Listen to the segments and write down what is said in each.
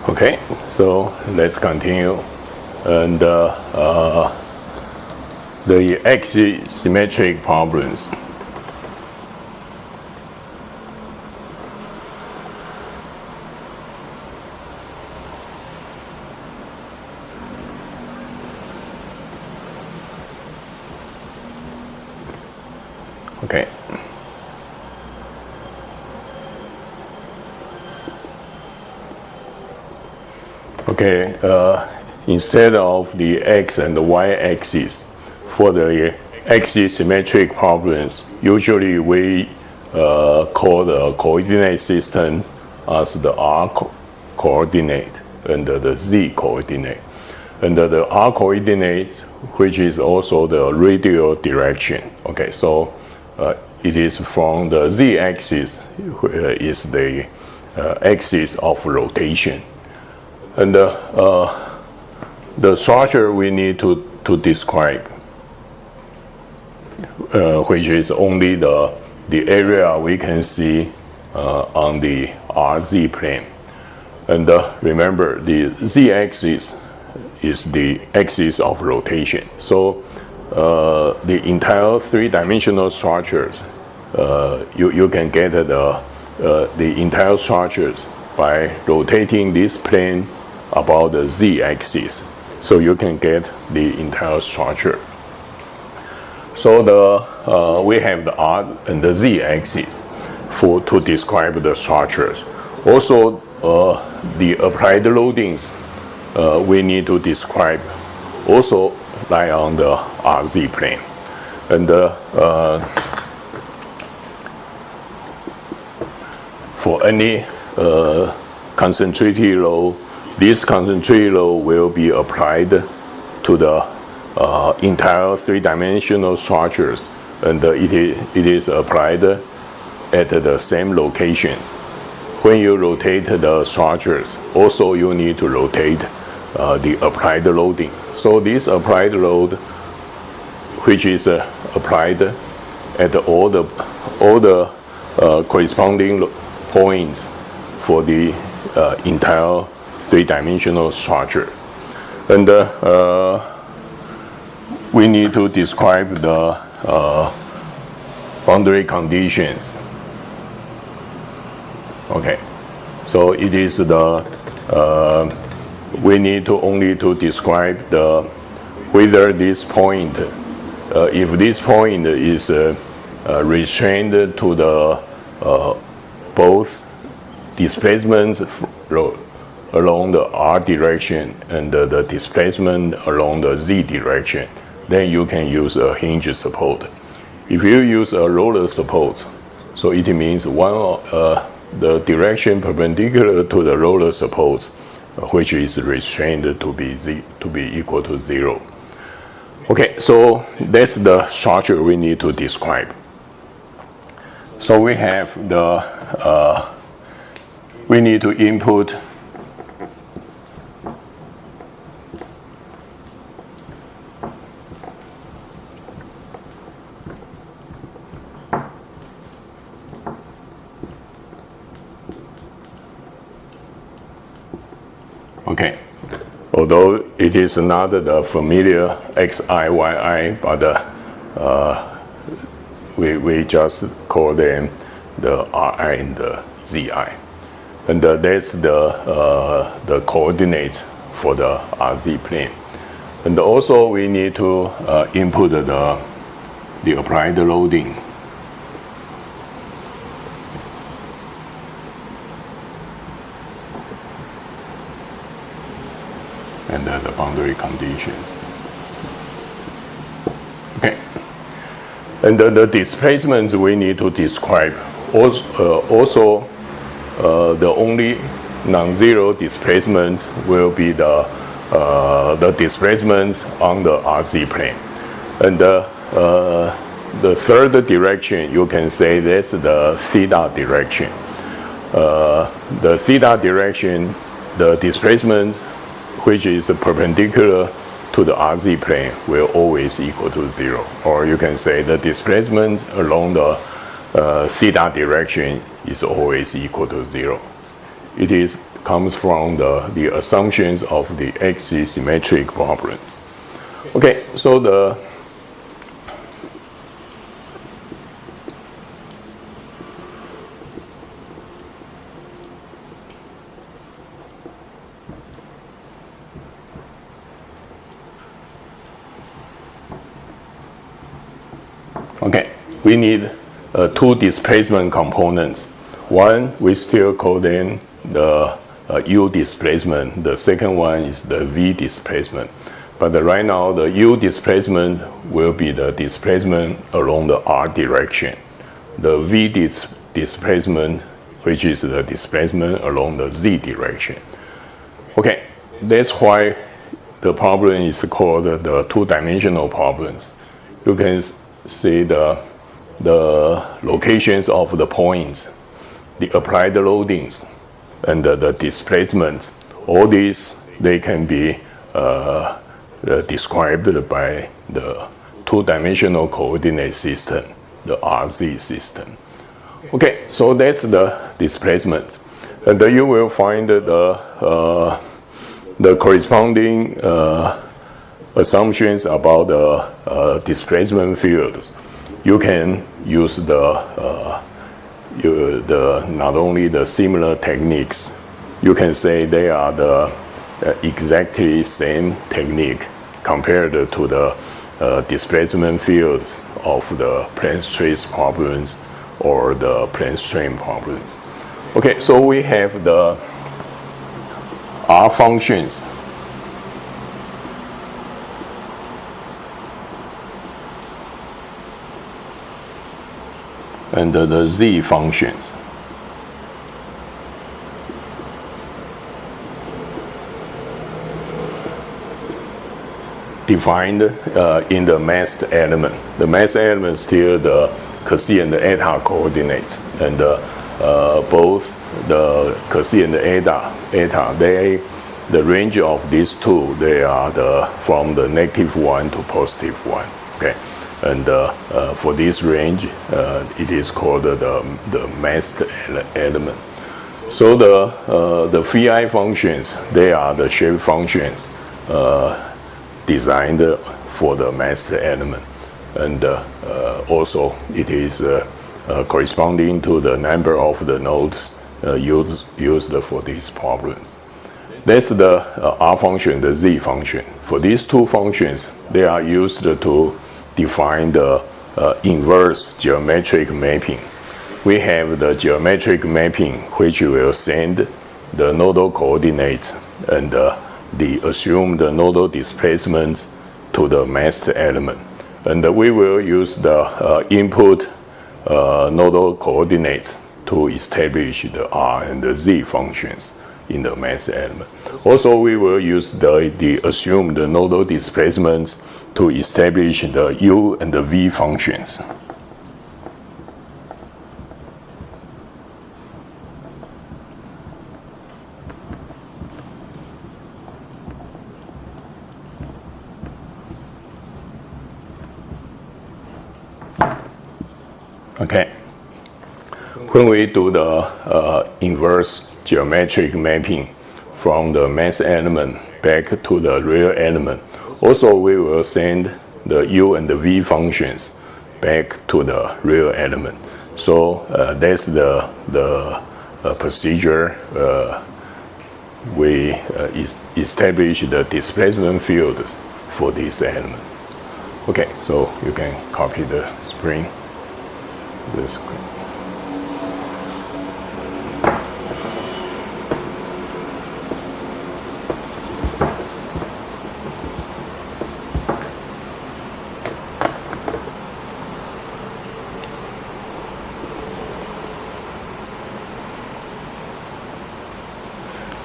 Okay, so let's continue. And the axisymmetric problems. Okay. Okay, instead of the x and the y axis, for the axisymmetric problems, usually we call the coordinate system as the r coordinate and the z coordinate. And the r coordinate, which is also the radial direction. Okay, so it is from the z axis, is the axis of rotation. And the structure we need to describe, which is only the area we can see on the RZ plane. And remember, the z-axis is the axis of rotation. So the entire three-dimensional structures, you can get the entire structures by rotating this plane about the z-axis, so you can get the entire structure. So we have the r and the z-axis to describe the structures. Also, the applied loadings we need to describe also lie on the RZ plane. And for any concentrated load, this concentrated load will be applied to the entire three-dimensional structures, and it is applied at the same locations. When you rotate the structures, also you need to rotate the applied loading. So this applied load, which is applied at all the corresponding points for the entire three-dimensional structure. And we need to describe the boundary conditions. Okay, so it is we need to only to describe whether this point, if this point is restrained to the both displacements along the r direction and the displacement along the z direction, then you can use a hinge support. If you use a roller support, so it means the direction perpendicular to the roller support, which is restrained to be equal to 0. Okay, so that's the structure we need to describe. So we have we need to input okay, although it is not the familiar xi, yi, but we just call them the ri and the zi. And that's the coordinates for the RZ plane. And also we need to input the applied loading. And the boundary conditions. Okay. And the displacements we need to describe. Also the only non-zero displacement will be the displacement on the RZ plane. And the third direction, you can say that's the theta direction. The theta direction, the displacement which is perpendicular to the RZ plane will always equal to 0. Or you can say the displacement along the theta direction is always equal to 0. It is comes from the assumptions of the axisymmetric problems. Okay, so we need two displacement components. One, we still call them the U displacement. The second one is the V displacement. But right now, the U displacement will be the displacement along the R direction. The V displacement, which is the displacement along the Z direction. Okay, that's why the problem is called the two-dimensional problems. You can see the locations of the points, the applied loadings, and the displacements. All these, they can be described by the two-dimensional coordinate system, the RZ system. Okay, so that's the displacement. And then you will find the corresponding assumptions about the displacement fields. You can use not only the similar techniques, you can say they are the exactly same technique compared to the displacement fields of the plane stress problems or the plane strain problems. Okay, so we have the R functions. And the Z functions. Defined in the masked element. The masked element is still the Cartesian and the eta coordinates, and both the Cartesian and the eta, the range of these two, they are from the -1 to +1. Okay. And for this range, it is called the masked element. So the phi functions, they are the shape functions designed for the masked element. And also it is corresponding to the number of the nodes used for these problems. That's the R function, the Z function. For these two functions, they are used to define the inverse geometric mapping. We have the geometric mapping, which will send the nodal coordinates and the assumed nodal displacement to the masked element. And we will use the input nodal coordinates to establish the R and the Z functions in the masked element. Also, we will use the assumed nodal displacements to establish the U and the V functions. Okay. When we do the inverse geometric mapping from the masked element back to the real element, also we will send the U and the V functions back to the real element. So that's the procedure we establish the displacement fields for this element. Okay, so you can copy the spring. This.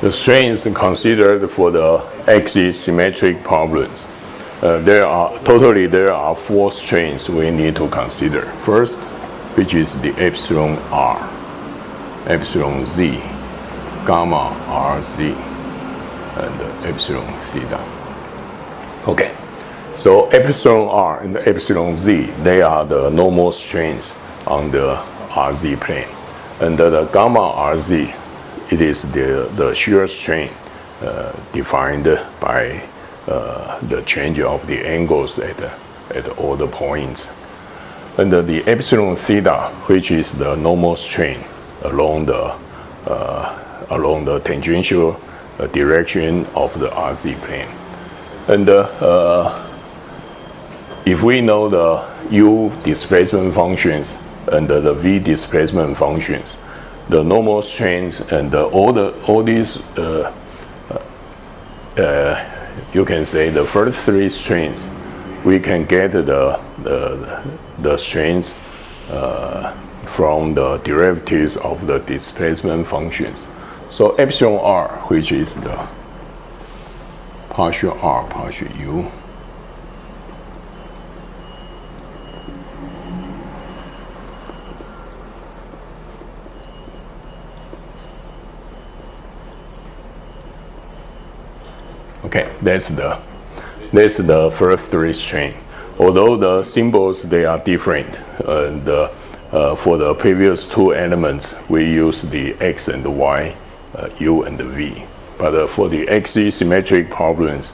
The strains considered for the axisymmetric problems. There are 4 strains we need to consider. First, which is the epsilon R, epsilon Z, gamma RZ, and epsilon theta. Okay, so epsilon R and epsilon Z, they are the normal strains on the RZ plane. And the gamma RZ it is the shear strain defined by the change of the angles at all the points. And the epsilon theta, which is the normal strain along the tangential direction of the RZ plane. And if we know the U displacement functions and the V displacement functions, the normal strains and all these, you can say the first three strains, we can get the strains from the derivatives of the displacement functions. So epsilon r, which is the partial r, partial u, okay, that's the first three strain. Although the symbols, they are different, and for the previous two elements, we use the x and the y, u and the v. But for the XZ symmetric problems,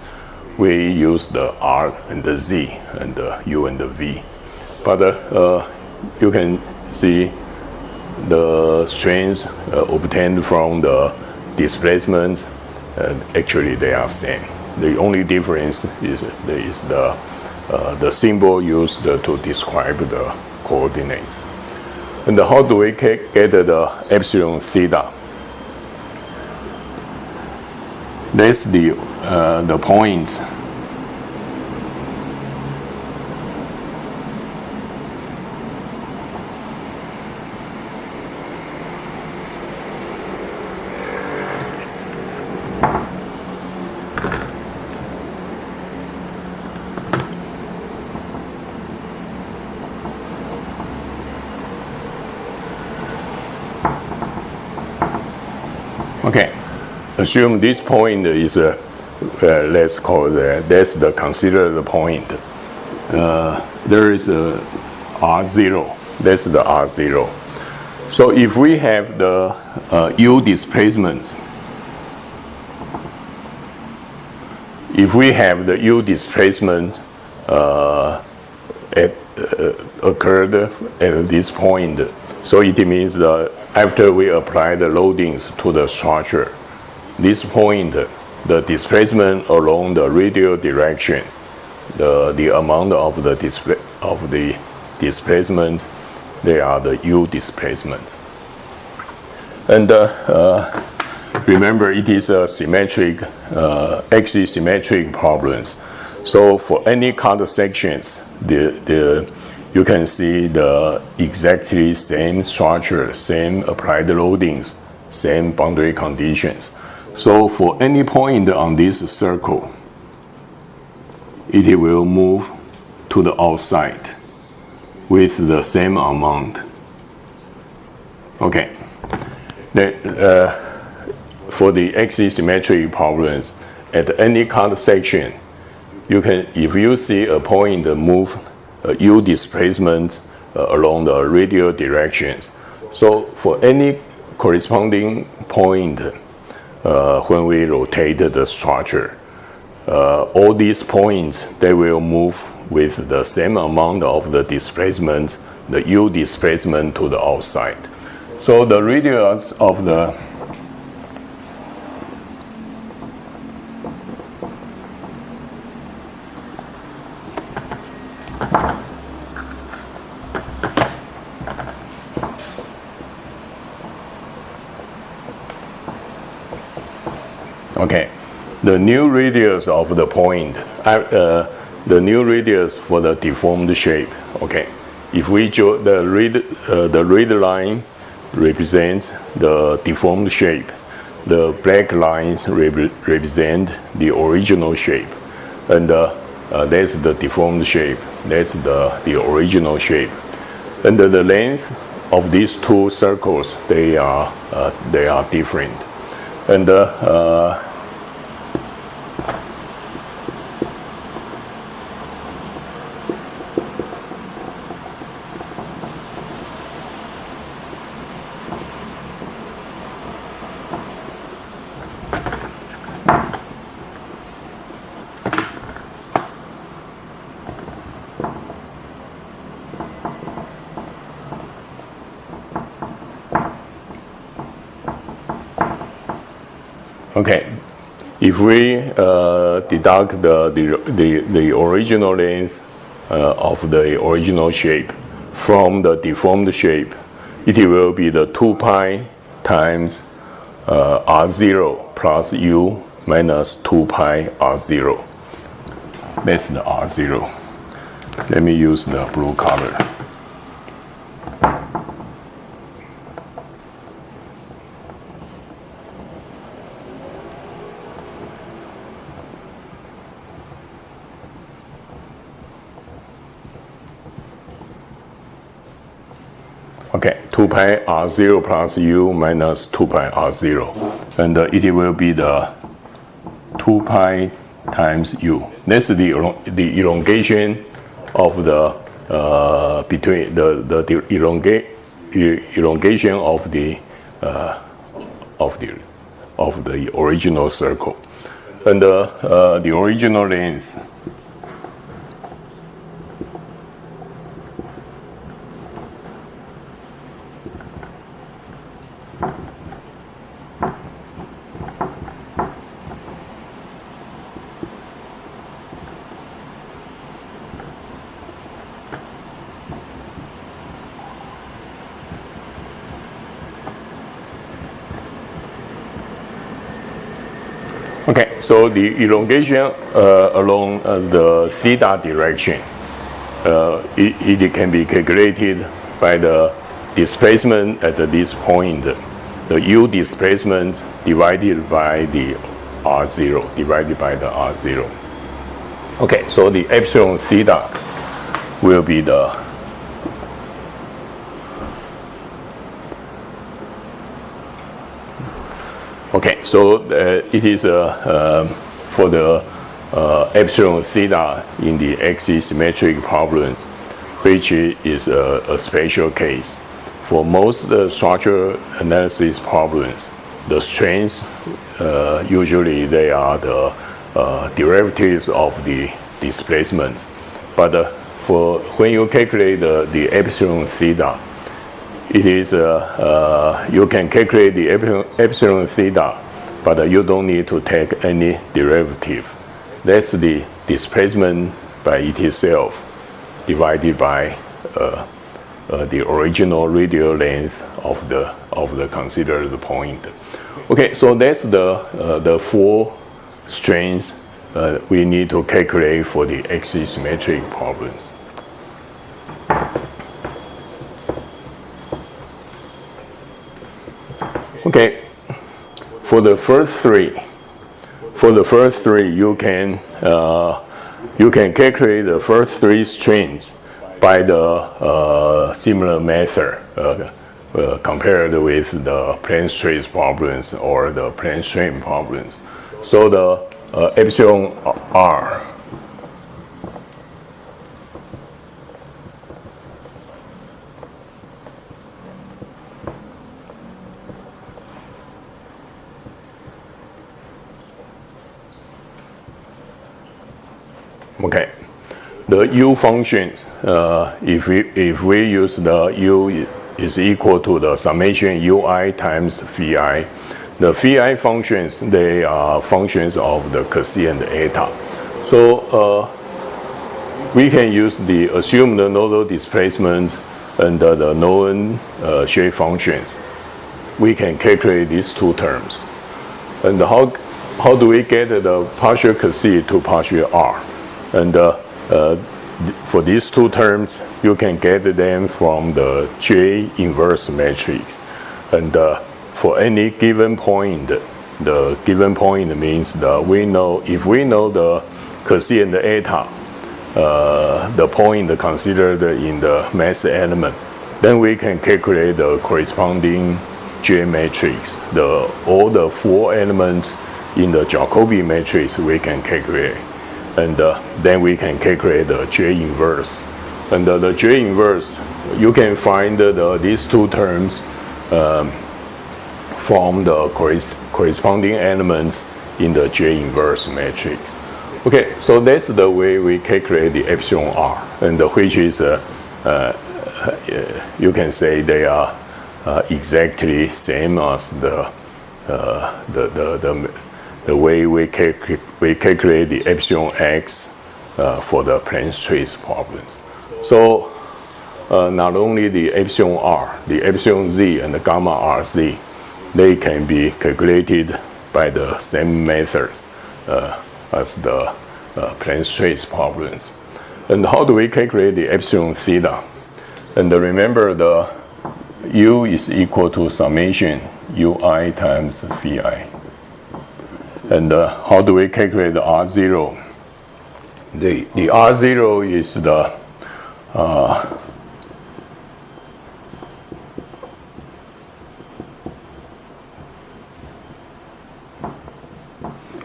we use the r and the z and the u and the v. But you can see the strains obtained from the displacements, actually they are same. The only difference is the symbol used to describe the coordinates. And how do we get the epsilon theta? That's the points. Okay, assume this point is let's call that's the considered point. There is a R0. That's the R0. So if we have the U displacement, occurred at this point, so it means that after we apply the loadings to the structure, this point, the displacement along the radial direction, the amount of the displacement, they are the U displacements. And remember, it is a symmetric, XZ symmetric problems. So for any cut sections, you can see the exactly same structure, same applied loadings, same boundary conditions. So for any point on this circle, it will move to the outside with the same amount. Okay. For the XZ symmetric problems, at any cut section, you can, if you see a point move U displacement along the radial directions. So for any corresponding point, when we rotate the structure, all these points, they will move with the same amount of the displacement, the U displacement to the outside. So the radius of the the new radius of the point, the new radius for the deformed shape. Okay, if we draw the red line represents the deformed shape, the black lines represent the original shape, and that's the deformed shape. That's the original shape, and the length of these two circles, they are different, and Okay, if we deduct the original length of the original shape from the deformed shape, it will be the 2 pi times r0 plus u minus 2 pi r0. That's the r0. Let me use the blue color. Okay, 2 pi r0 plus u minus 2 pi r0. And it will be the 2 pi times u. That's the elongation of the between the elongation of the original circle, and the original length. Okay, so the elongation along the theta direction, it can be calculated by the displacement at this point, the u displacement divided by the r0, Okay, so the epsilon theta will be the Okay, so it is for the epsilon theta in the axisymmetric problems, which is a special case. For most structural analysis problems, the strains usually they are the derivatives of the displacement. But for when you calculate the epsilon theta, it is you can calculate the epsilon theta, but you don't need to take any derivative. That's the displacement by itself divided by the original radial length of the considered point. Okay, so that's the 4 strains we need to calculate for the axisymmetric problems. Okay, for the first three, you can calculate the first 3 strains by the similar method compared with the plane stress problems or the plane strain problems. So the epsilon r Okay, the u functions, if we use the u is equal to the summation ui times phi. The phi functions, they are functions of the c and eta. So we can use the assumed nodal displacement and the known shape functions. We can calculate these 2 terms. And how do we get the partial c to partial r? And for these 2 terms, you can get them from the J inverse matrix. And for any given point, the given point means that if we know the c and the eta, the point considered in the mass element, then we can calculate the corresponding J matrix. All the 4 elements in the Jacobi matrix we can calculate. And then we can calculate the J inverse. And the J inverse, you can find these 2 terms from the corresponding elements in the J inverse matrix. Okay, so that's the way we calculate the epsilon r, and which is you can say they are exactly same as the way we calculate the epsilon x for the plane trace problems. So not only the epsilon r, the epsilon z and the gamma rz, they can be calculated by the same methods as the plane trace problems. And how do we calculate the epsilon theta? And remember, the U is equal to summation ui times phi. And how do we calculate the R0? The R0 is the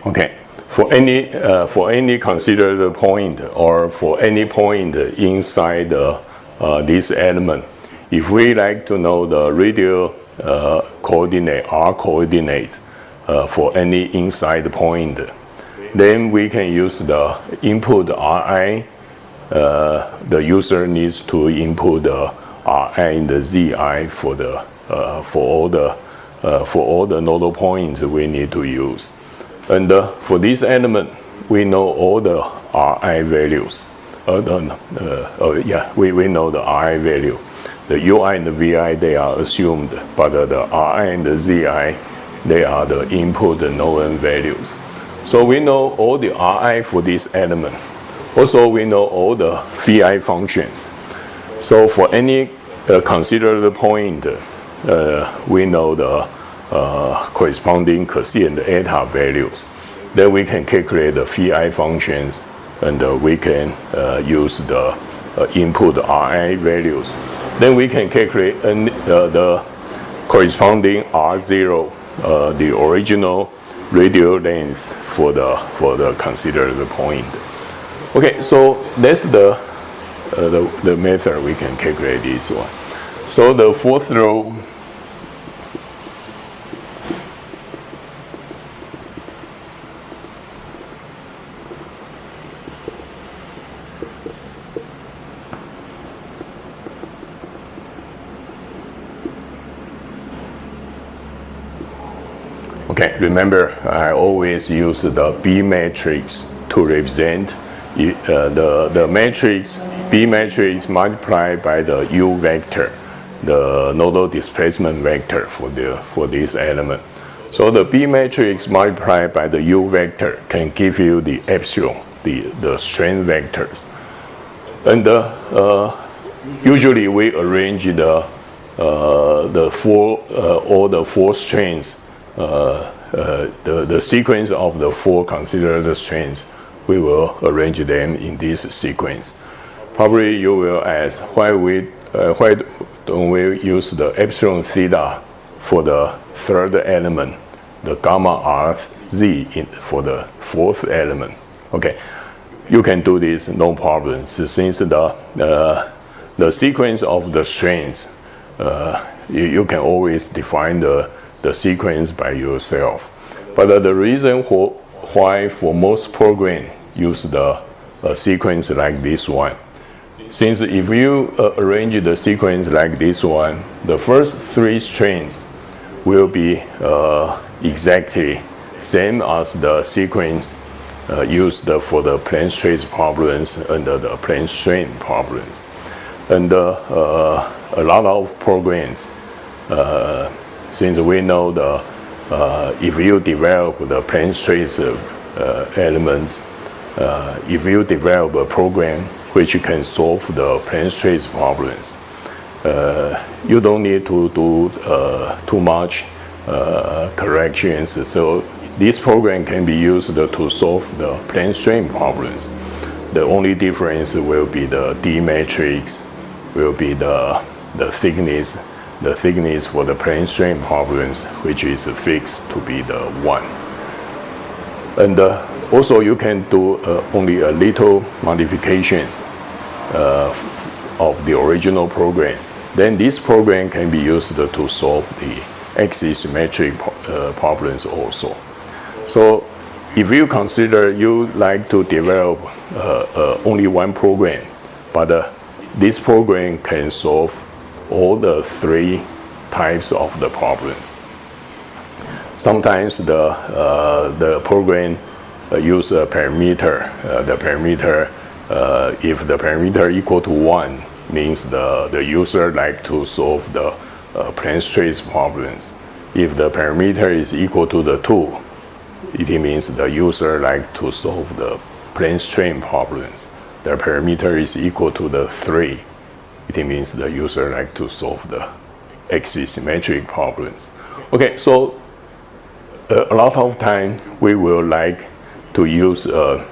okay, for any considered point or for any point inside this element, if we like to know the radial coordinate, R coordinates for any inside point, then we can use the input Ri. The user needs to input the Ri and the Zi for all the nodal points we need to use. And for this element, we know all the Ri values. We know the Ri value. The Ui and the Vi, they are assumed, but the Ri and the Zi, they are the input known values. So we know all the Ri for this element. Also, we know all the Phi functions. So for any considered point, we know the corresponding cosine and eta values. Then we can calculate the Phi functions, and we can use the input Ri values. Then we can calculate the corresponding R0, the original radial length for the considered point. Okay, so that's the method we can calculate this one. So the fourth row. Okay, remember I always use the B matrix to represent the matrix. B matrix multiplied by the U vector, the nodal displacement vector for this element. So the B matrix multiplied by the U vector can give you the epsilon, the strain vectors. And usually we arrange all the four strains. The sequence of the four considered strains, we will arrange them in this sequence. Probably you will ask, why don't we use the epsilon theta for the third element, the gamma rz for the fourth element? Okay, you can do this, no problem. Since the sequence of the strains, you can always define the sequence by yourself. But the reason why for most programs use the sequence like this one, since if you arrange the sequence like this one, the first three strains will be exactly same as the sequence used for the plane trace problems and the plane strain problems. And a lot of programs, since we know if you develop the plane trace elements, if you develop a program which can solve the plane trace problems, you don't need to do too much corrections. So this program can be used to solve the plane strain problems. The only difference will be the D matrix, will be the thickness. The thickness for the plane strain problems, which is fixed to be the 1. And also you can do only a little modifications of the original program. Then this program can be used to solve the axisymmetric problems also. So if you consider you like to develop only one program, but this program can solve all the three types of the problems, sometimes the program use a parameter. The parameter, if the parameter equal to 1, means the user like to solve the plane straight problems. If the parameter is equal to the 2, it means the user like to solve the plane strain problems. The parameter is equal to the 3, it means the user like to solve the axisymmetric problems. Okay, so a lot of time we will like to use a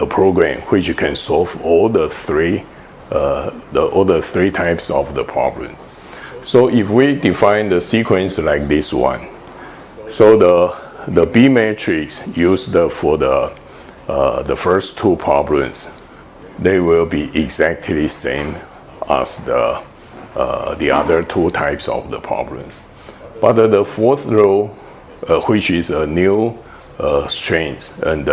program which can solve all the three types of the problems. So if we define the sequence like this one, so the B matrix used for the first two problems, they will be exactly same as the other two types of the problems. But the fourth row, which is a new strings, and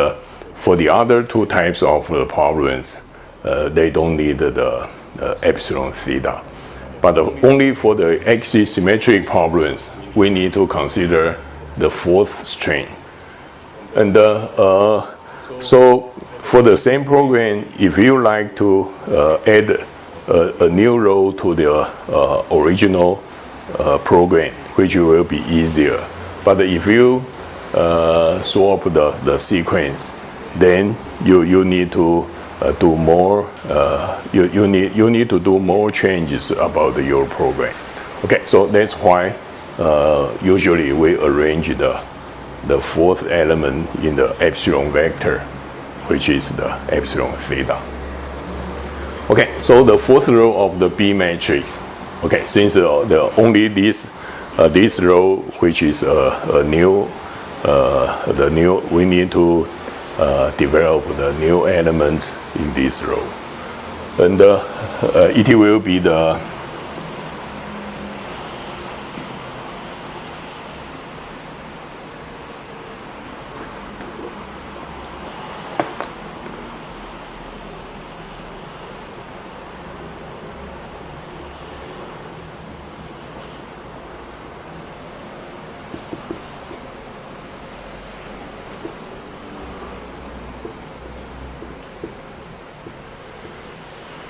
for the other two types of the problems, they don't need the epsilon theta. But only for the axisymmetric problems, we need to consider the fourth string. And so for the same program, if you like to add a new row to the original program, which will be easier. But if you swap the sequence, then you need to do more. You need to do more changes about your program. Okay, so that's why usually we arrange the fourth element in the epsilon vector, which is the epsilon theta. Okay, so the fourth row of the B matrix. Okay, since the only this row, which is a new, we need to develop the new elements in this row, and it will be the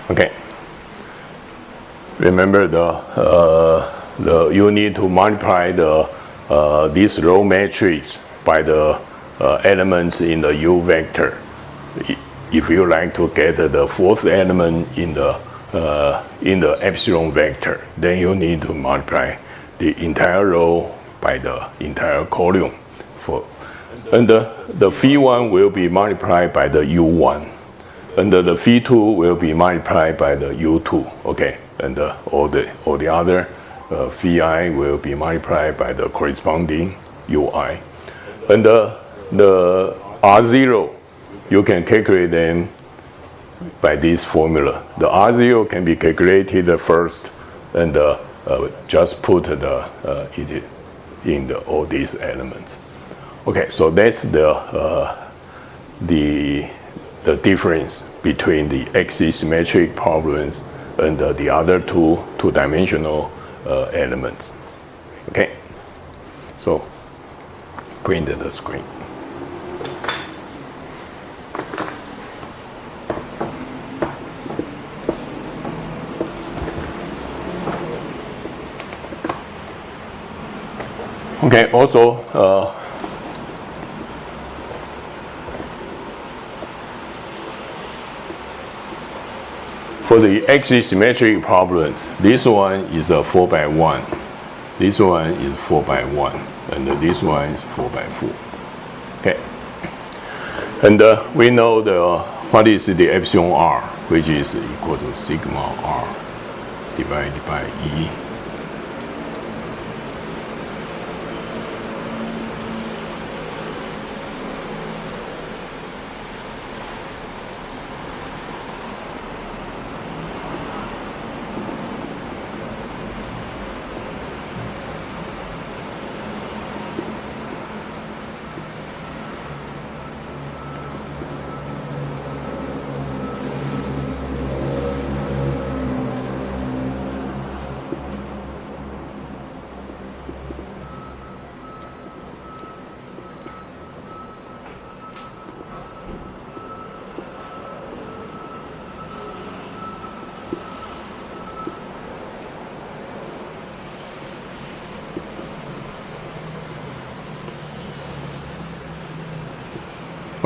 okay. Remember you need to multiply this row matrix by the elements in the U vector. If you like to get the fourth element in the epsilon vector, then you need to multiply the entire row by the entire column. And the phi1 will be multiplied by the U1. And the phi2 will be multiplied by the U2, okay? And all the other phi will be multiplied by the corresponding Ui. And the R0, you can calculate them by this formula. The R0 can be calculated first, and just put it in all these elements. Okay, so that's the difference between the axisymmetric problems and the other two-dimensional elements. Okay, so print the screen. Okay, also for the axisymmetric problems, this one is a 4x1, this one is 4x1, and this one is 4x4. Okay, and we know what is the epsilon r, which is equal to sigma r divided by E.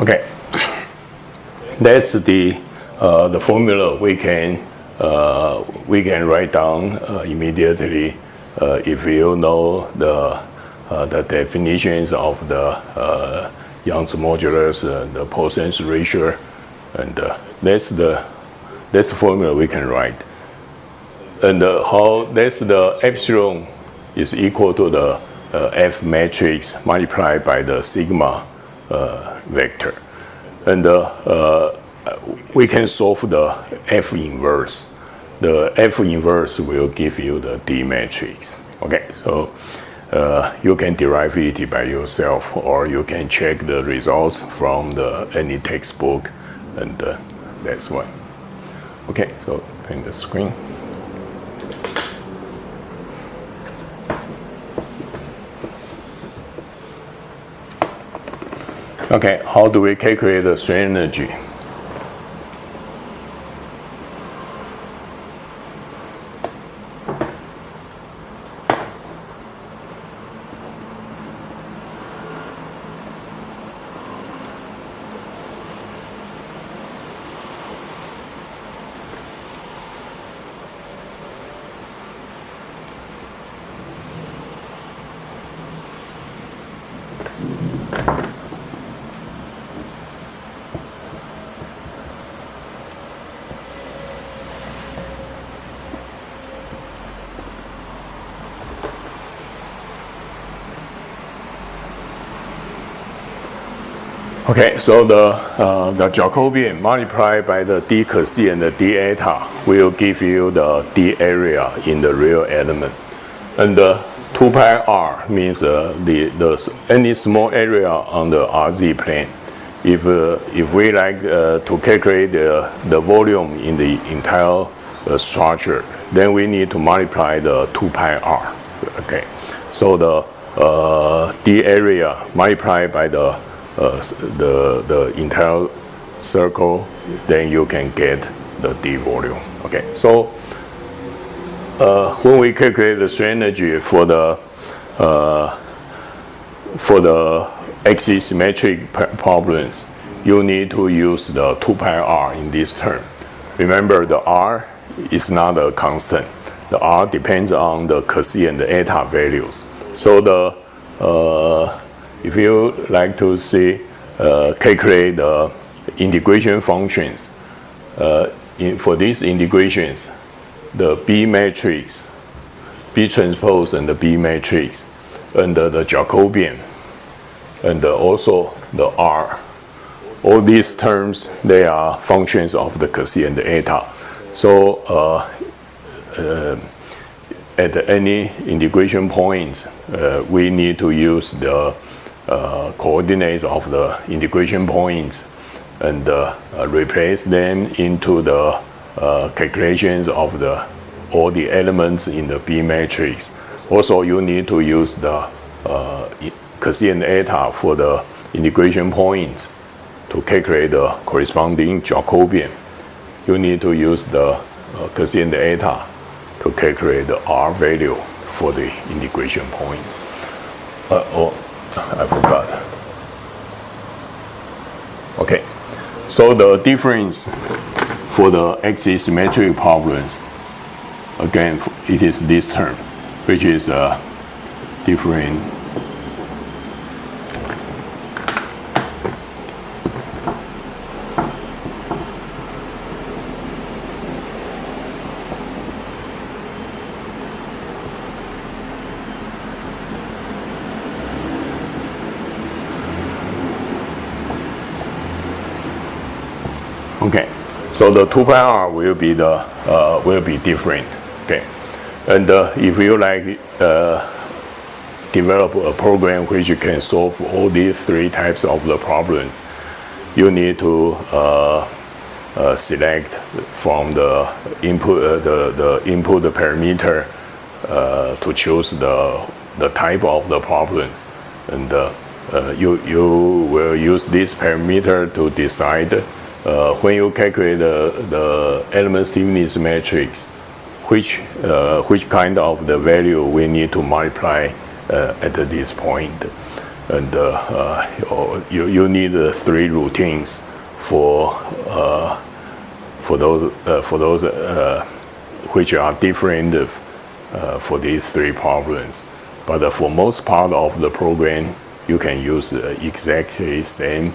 Okay, that's the formula we can write down immediately if you know the definitions of the Young's modulus, the Poisson's ratio, and that's the formula we can write. And that's the epsilon is equal to the F matrix multiplied by the sigma vector. And we can solve the F inverse. The F inverse will give you the D matrix. Okay, so you can derive it by yourself, or you can check the results from any textbook, and that's why. Okay, so paint the screen. Okay, how do we calculate the strain energy? Okay, so the Jacobian multiplied by the d c and the d eta will give you the d area in the real element, and the 2 pi r means any small area on the RZ plane. If we like to calculate the volume in the entire structure, then we need to multiply the 2 pi r. Okay, so the d area multiplied by the entire circle, then you can get the D volume. Okay, so when we calculate the strain energy for the axisymmetric problems, you need to use the 2 pi r in this term. Remember, the r is not a constant. The r depends on the c and the eta values. So if you like to see calculate the integration functions, for these integrations, the B matrix, B transpose and the B matrix, and the Jacobian, and also the R, all these terms, they are functions of the c and the eta. So at any integration point, we need to use the coordinates of the integration points and replace them into the calculations of all the elements in the B matrix. Also, you need to use the c and eta for the integration points to calculate the corresponding Jacobian. You need to use the c and eta to calculate the R value for the integration points. I forgot. Okay, so the difference for the axisymmetric problems, again, it is this term, which is different. Okay, so the 2 pi r will be different. Okay, and if you like develop a program which you can solve all these 3 types of the problems, you need to select from the input the input parameter to choose the type of the problems, and you will use this parameter to decide. When you calculate the element stiffness matrix, which kind of the value we need to multiply at this point, and you need 3 routines for those which are different for these 3 problems. But for most part of the program, you can use exactly same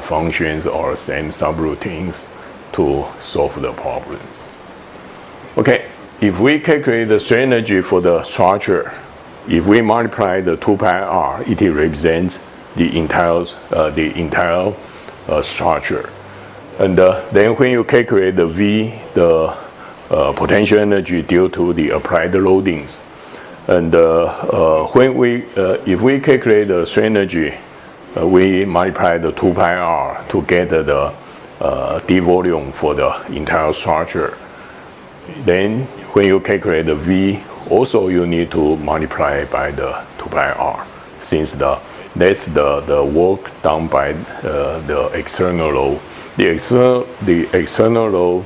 functions or same subroutines to solve the problems. Okay, if we calculate the strain energy for the structure, if we multiply the 2 pi r, it represents the entire structure. And then when you calculate the V, the potential energy due to the applied loadings, and if we calculate the strain energy, we multiply the 2 pi r to get the d volume for the entire structure. Then when you calculate the V, also you need to multiply by the 2 pi r, since that's the work done by the external load. The external load,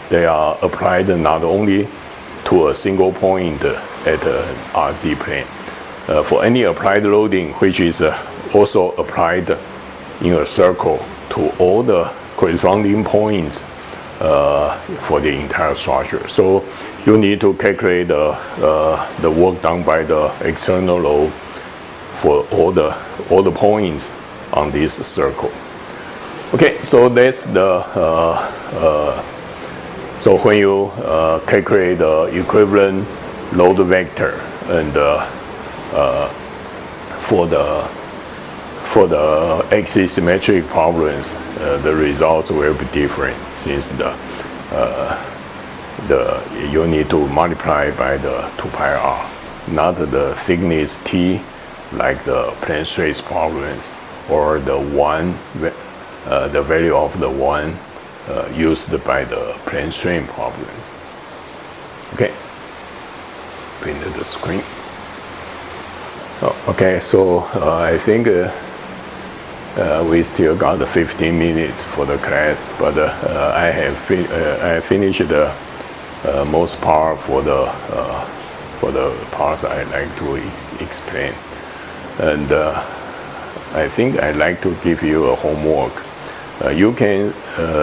they are applied not only to a single point at RZ plane. For any applied loading, which is also applied in a circle to all the corresponding points for the entire structure. So you need to calculate the work done by the external load for all the points on this circle. Okay, so that's so when you calculate the equivalent load vector, and for the axisymmetric problems, the results will be different, since you need to multiply by the 2 pi r, not the thickness t like the plane stress problems, or the value of the 1 used by the plane strain problems. Okay, print the screen. Okay, so I think we still got 15 minutes for the class, but I finished the most part for the parts I like to explain, and I think I'd like to give you a homework. You can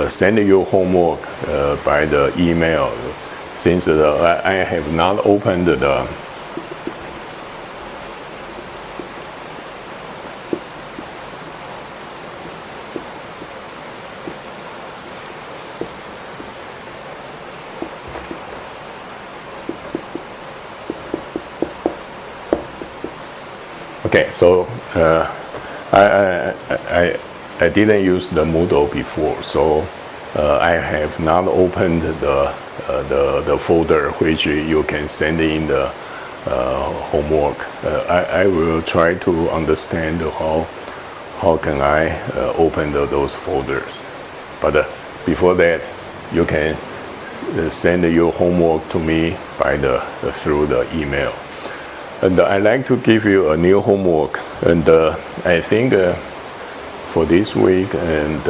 send your homework by the email, since I have not opened the Okay, so I didn't use the Moodle before, so I have not opened the folder which you can send in the homework. I will try to understand how can I open those folders. But before that, you can send your homework to me through the email. And I'd like to give you a new homework, and I think for this week, and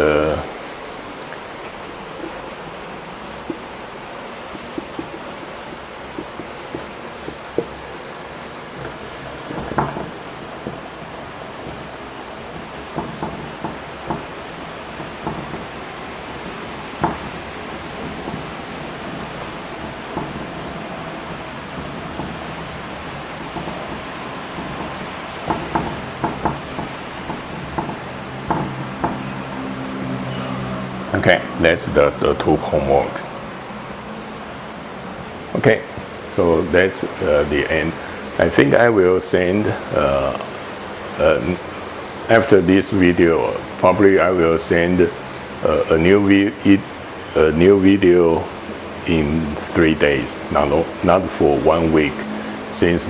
okay, that's the 2 homeworks. Okay, so that's the end. I think I will send after this video. Probably I will send a new video in 3 days, not for 1 week, since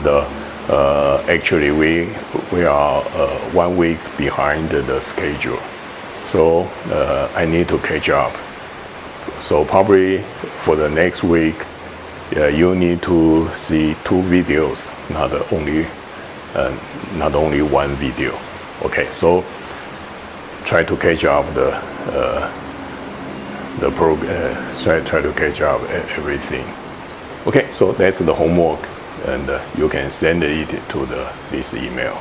actually we are 1 week behind the schedule. So I need to catch up. So probably for the next week, you need to see 2 videos, not only 1 video. Okay, so try to catch up the program. Try to catch up everything. Okay, so that's the homework, and you can send it to this email.